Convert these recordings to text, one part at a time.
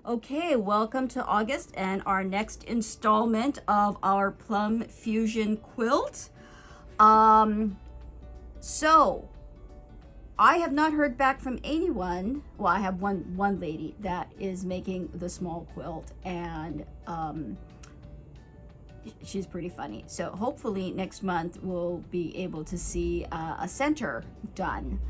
Okay, welcome to August and our next installment of our Plum Fusion quilt. So I have not heard back from anyone. Well, I have one lady that is making the small quilt, and she's pretty funny. So hopefully next month we'll be able to see a center done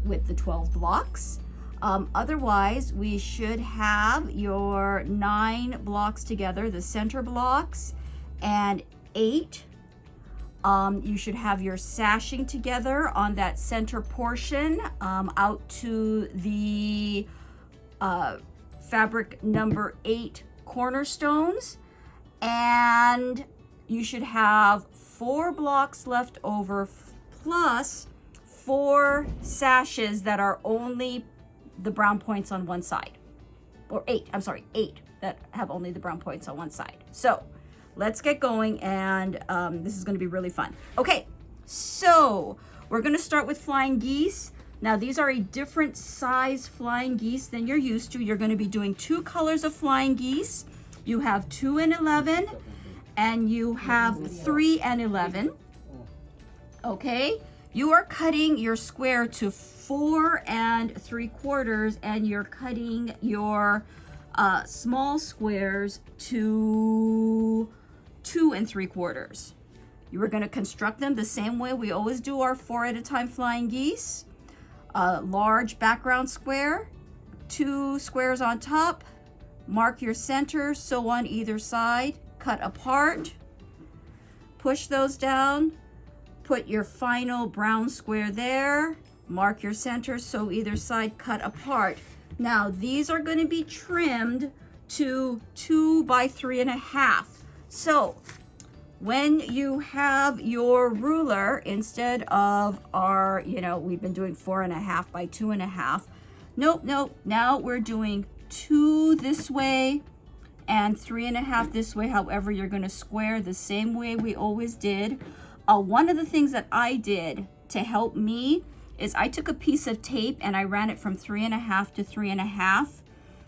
with the 12 blocks. Otherwise, we should have your 9 blocks together, the center blocks, and 8. You should have your sashing together on that center portion out to the fabric number 8 cornerstones. And you should have 4 blocks left over plus 4 sashes that are only the brown points on one side, or 8 that have only the brown points on one side. So let's get going, and this is going to be really fun. Okay, so we're going to start with flying geese. Now these are a different size flying geese than you're used to. You're going to be doing 2 colors of flying geese. You have 2 and 11, and you have 3 and 11. Okay, you are cutting your square to 4 3/4, and you're cutting your small squares to 2 3/4. You are going to construct them the same way we always do our 4 at a time flying geese. A large background square, 2 squares on top, mark your center, sew on either side, cut apart, push those down, put your final brown square there, mark your center, sew either side, cut apart. Now these are going to be trimmed to 2 by 3.5. So when you have your ruler, instead of our, we've been doing 4.5 by 2.5. Nope. Now we're doing 2 this way and 3.5 this way. However, you're going to square the same way we always did. One of the things that I did to help me is I took a piece of tape and I ran it from 3.5 to 3.5.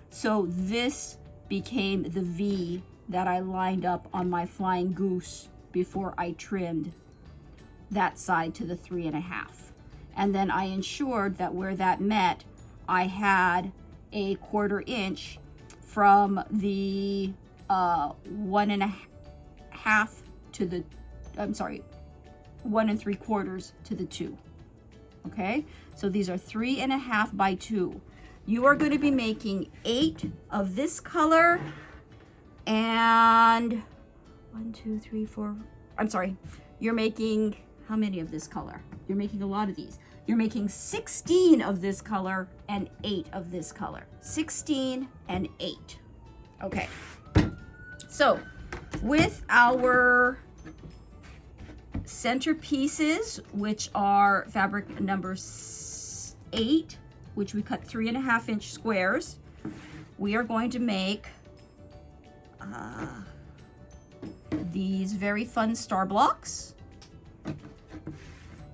So this became the V that I lined up on my flying goose before I trimmed that side to the 3.5. And then I ensured that where that met, I had a 1/4 inch from the 1.5 to the, 1 3/4 to the 2. Okay, so these are 3.5 by 2. You are going to be making 8 of this color, and 1 2 3 4. You're making how many of this color? You're making a lot of these. You're making 16 of this color and 8 of this color. 16 and 8. Okay, so with our center pieces, which are fabric number 8, which we cut 3.5 inch squares, we are going to make these very fun star blocks.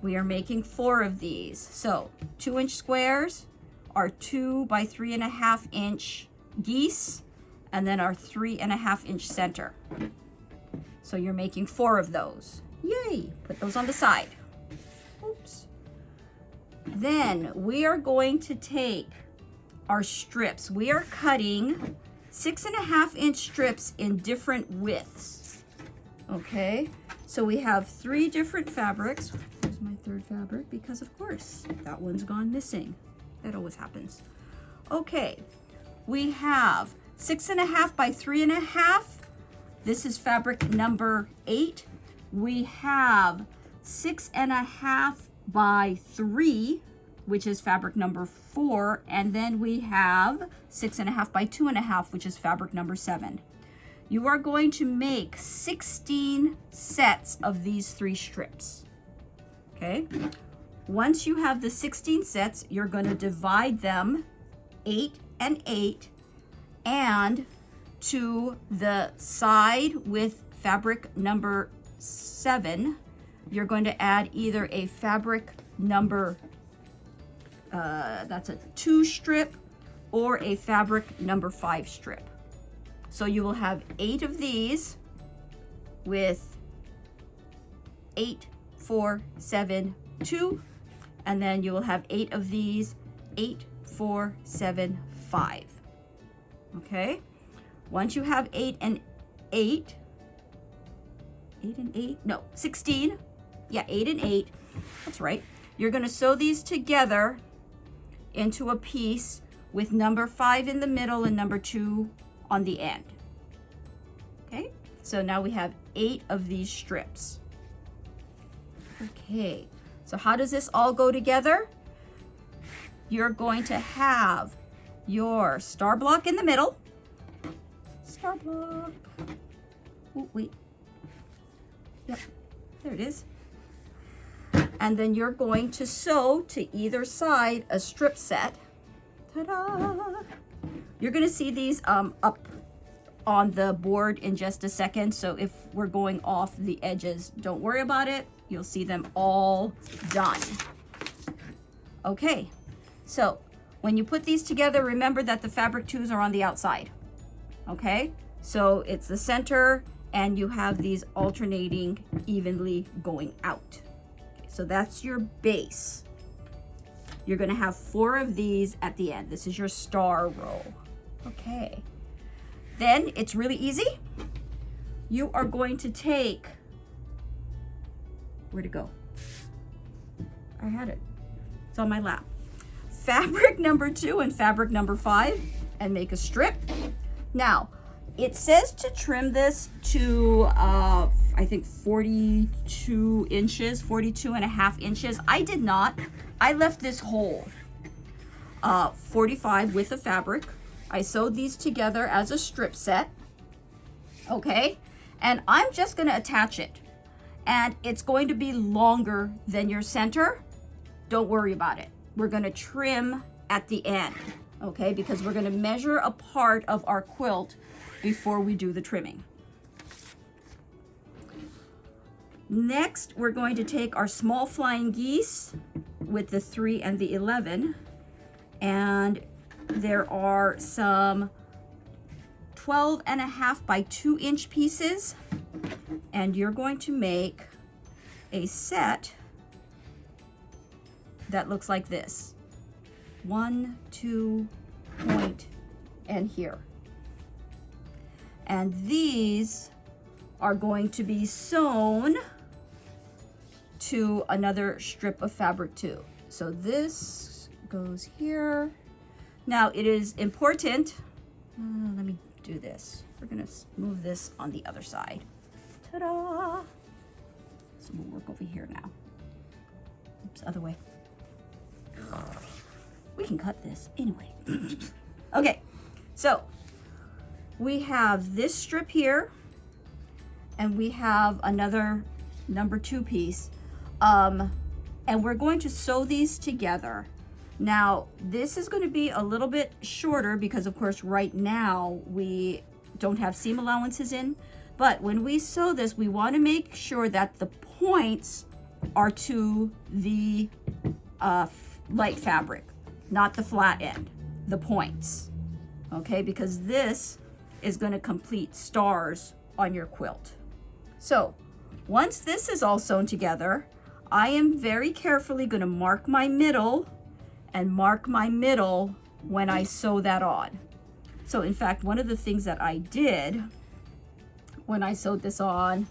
We are making 4 of these. So 2 inch squares, our 2 by 3.5 inch geese, and then our 3.5 inch center. So you're making 4 of those. Yay! Put those on the side. Oops. Then we are going to take our strips. We are cutting 6.5 inch strips in different widths. Okay, so we have 3 different fabrics. Here's my 3rd fabric because, of course, that one's gone missing. That always happens. Okay, we have 6.5 by 3.5. This is fabric number 8. We have 6.5 by 3, which is fabric number 4, and then we have 6.5 by 2.5, which is fabric number 7. You are going to make 16 sets of these 3 strips. Okay, once you have the 16 sets, you're going to divide them 8 and 8, and to the side with fabric number 7, you're going to add either a fabric number, that's a 2 strip, or a fabric number 5 strip. So you will have 8 of these with 8, 4, 7, 2, and then you will have 8 of these, 8, 4, 7, 5. Okay? Once you have 8 and 8, 8 and 8, no, 16. Yeah, 8 and 8, that's right. You're gonna sew these together into a piece with number 5 in the middle and number 2 on the end. Okay, so now we have 8 of these strips. Okay, so how does this all go together? You're going to have your star block in the middle. Star block. Oh, wait. Yep, there it is. And then you're going to sew to either side a strip set. Ta-da! You're going to see these up on the board in just a second. So if we're going off the edges, don't worry about it. You'll see them all done. Okay, so when you put these together, remember that the fabric 2s are on the outside. Okay, so it's the center and you have these alternating evenly going out. Okay, so that's your base. You're going to have 4 of these at the end. This is your star row. Okay. Then it's really easy. You are going to take, where'd it go? I had it. It's on my lap. Fabric number 2 and fabric number 5 and make a strip. Now, it says to trim this to, I think 42 inches, 42 and a half inches. I did not. I left this whole 45 with the fabric. I sewed these together as a strip set. Okay, and I'm just going to attach it. And it's going to be longer than your center. Don't worry about it. We're going to trim at the end, okay, because we're going to measure a part of our quilt before we do the trimming. Next, we're going to take our small flying geese with the 3 and the 11, and there are some 12.5 by 2 inch pieces, and you're going to make a set that looks like this. 1, 2, point, and here. And these are going to be sewn to another strip of fabric too. So this goes here. Now it is important, let me do this. We're gonna move this on the other side. Ta-da! So we'll work over here now. Oops, other way. We can cut this anyway. Okay, so we have this strip here, and we have another number 2 piece, and we're going to sew these together. Now, this is going to be a little bit shorter because, of course, right now we don't have seam allowances in, but when we sew this, we want to make sure that the points are to the light fabric, not the flat end, the points, okay, because this is going to complete stars on your quilt. So once this is all sewn together, I am very carefully going to mark my middle and mark my middle when I sew that on. So in fact, one of the things that I did when I sewed this on,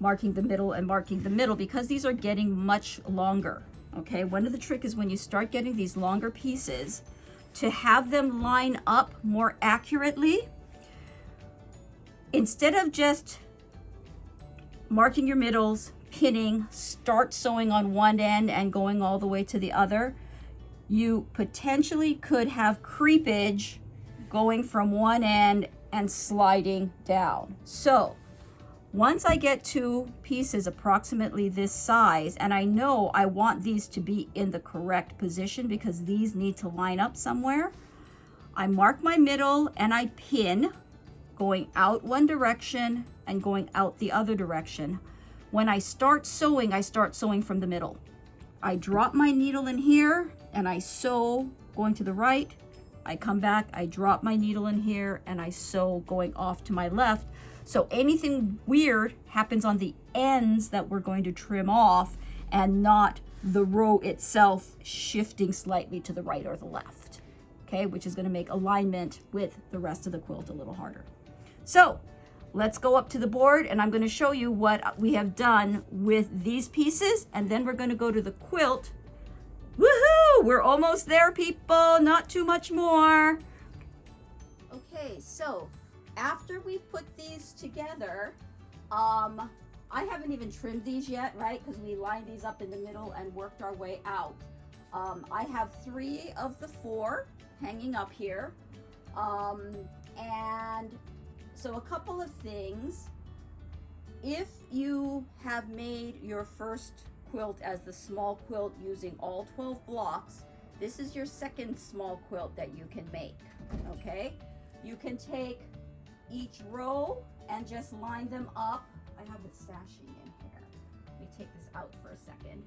marking the middle and marking the middle, because these are getting much longer. Okay, one of the trick is when you start getting these longer pieces, to have them line up more accurately, instead of just marking your middles, pinning, start sewing on one end and going all the way to the other, you potentially could have creepage going from one end and sliding down. So once I get 2 pieces approximately this size, and I know I want these to be in the correct position because these need to line up somewhere, I mark my middle and I pin, going out one direction and going out the other direction. When I start sewing from the middle. I drop my needle in here and I sew going to the right I come back, I drop my needle in here, and I sew going off to my left. So anything weird happens on the ends that we're going to trim off, and not the row itself shifting slightly to the right or the left, okay, which is going to make alignment with the rest of the quilt a little harder. So let's go up to the board, and I'm going to show you what we have done with these pieces, and then we're going to go to the quilt. Woohoo! We're almost there, people. Not too much more. Okay, so after we've put these together, I haven't even trimmed these yet, right? Because we lined these up in the middle and worked our way out. I have 3 of the 4 hanging up here. And so a couple of things. If you have made your first quilt as the small quilt using all 12 blocks, this is your second small quilt that you can make, okay? You can take each row and just line them up. I have the sashing in here. Let me take this out for a second.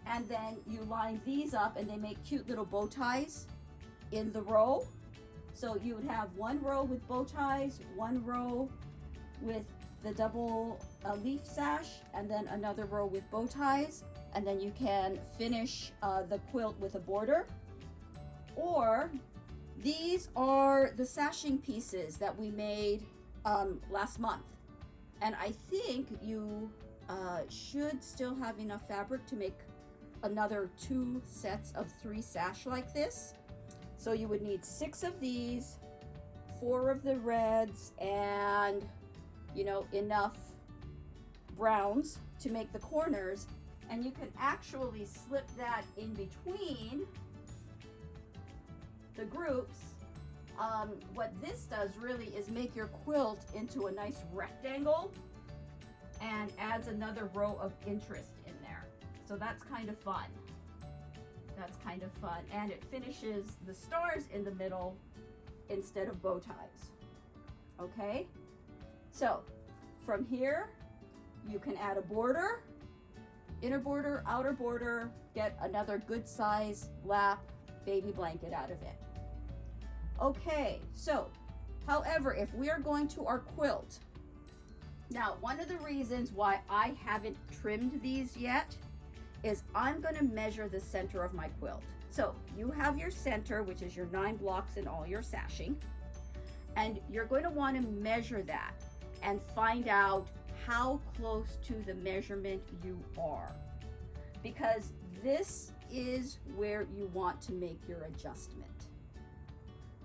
And then you line these up, and they make cute little bow ties in the row. So you would have one row with bow ties, one row with the double leaf sash, and then another row with bow ties, and then you can finish the quilt with a border. Or these are the sashing pieces that we made last month, and I think you should still have enough fabric to make another 2 sets of 3 sash like this. So you would need 6 of these, 4 of the reds, and enough browns to make the corners. And you can actually slip that in between the groups. What this does really is make your quilt into a nice rectangle and adds another row of interest in there. So that's kind of fun. That's kind of fun. And it finishes the stars in the middle instead of bow ties. Okay? So from here, you can add a border, inner border, outer border, get another good size lap baby blanket out of it. Okay, so, however, if we are going to our quilt, now one of the reasons why I haven't trimmed these yet is I'm going to measure the center of my quilt. So you have your center, which is your 9 blocks and all your sashing, and you're going to want to measure that and find out how close to the measurement you are, because this is where you want to make your adjustment.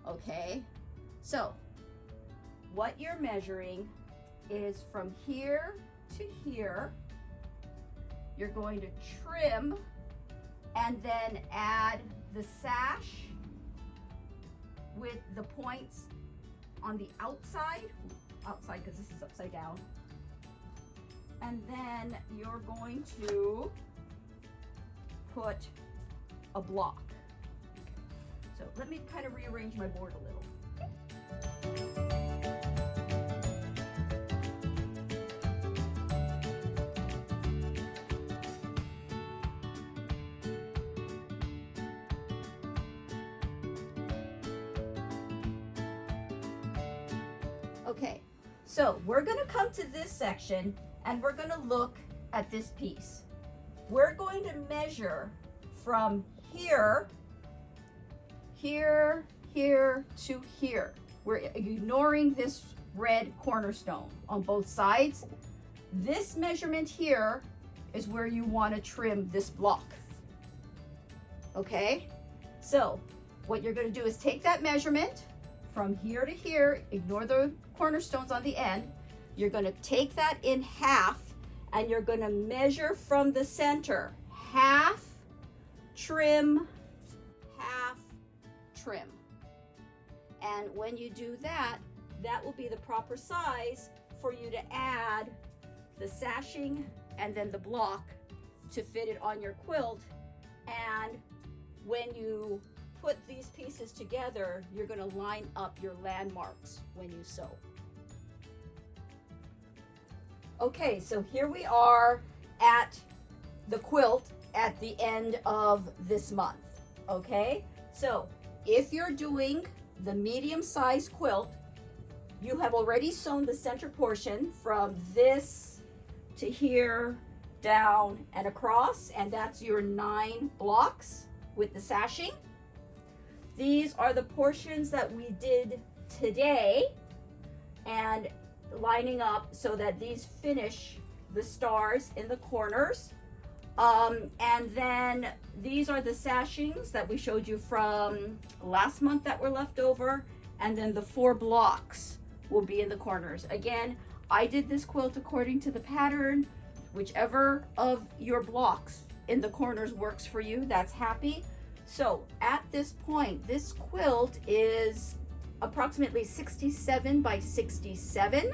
Okay, so what you're measuring is from here to here. You're going to trim and then add the sash with the points on the outside because this is upside down. And then you're going to put a block. So let me kind of rearrange my board a little. Okay, so we're going to come to this section and we're going to look at this piece. We're going to measure from here to here. We're ignoring this red cornerstone on both sides. This measurement here is where you want to trim this block. Okay, so what you're going to do is take that measurement from here to here, ignore the cornerstones on the end. You're going to take that in half and you're going to measure from the center. Half, trim, half, trim. And when you do that, that will be the proper size for you to add the sashing and then the block to fit it on your quilt. And when you put these pieces together, you're going to line up your landmarks when you sew. Okay, so here we are at the quilt at the end of this month. Okay, so if you're doing the medium-sized quilt, you have already sewn the center portion from this to here, down and across, and that's your 9 blocks with the sashing. These are the portions that we did today, and lining up so that these finish the stars in the corners. And then these are the sashings that we showed you from last month that were left over, and then the 4 blocks will be in the corners. Again, I did this quilt according to the pattern. Whichever of your blocks in the corners works for you, that's happy. So at this point, this quilt is approximately 67 by 67.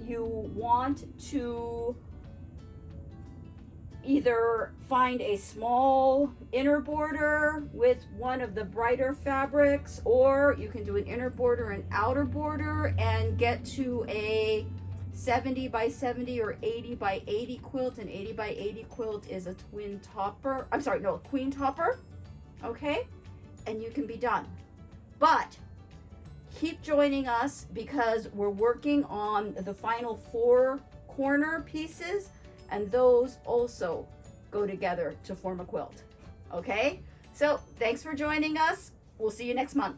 You want to either find a small inner border with one of the brighter fabrics, or you can do an inner border and outer border and get to a 70 by 70 or 80 by 80 quilt. An 80 by 80 quilt is a twin topper. I'm sorry, no, a queen topper. Okay, and you can be done. But keep joining us because we're working on the final 4 corner pieces, and those also go together to form a quilt. Okay, so thanks for joining us. We'll see you next month.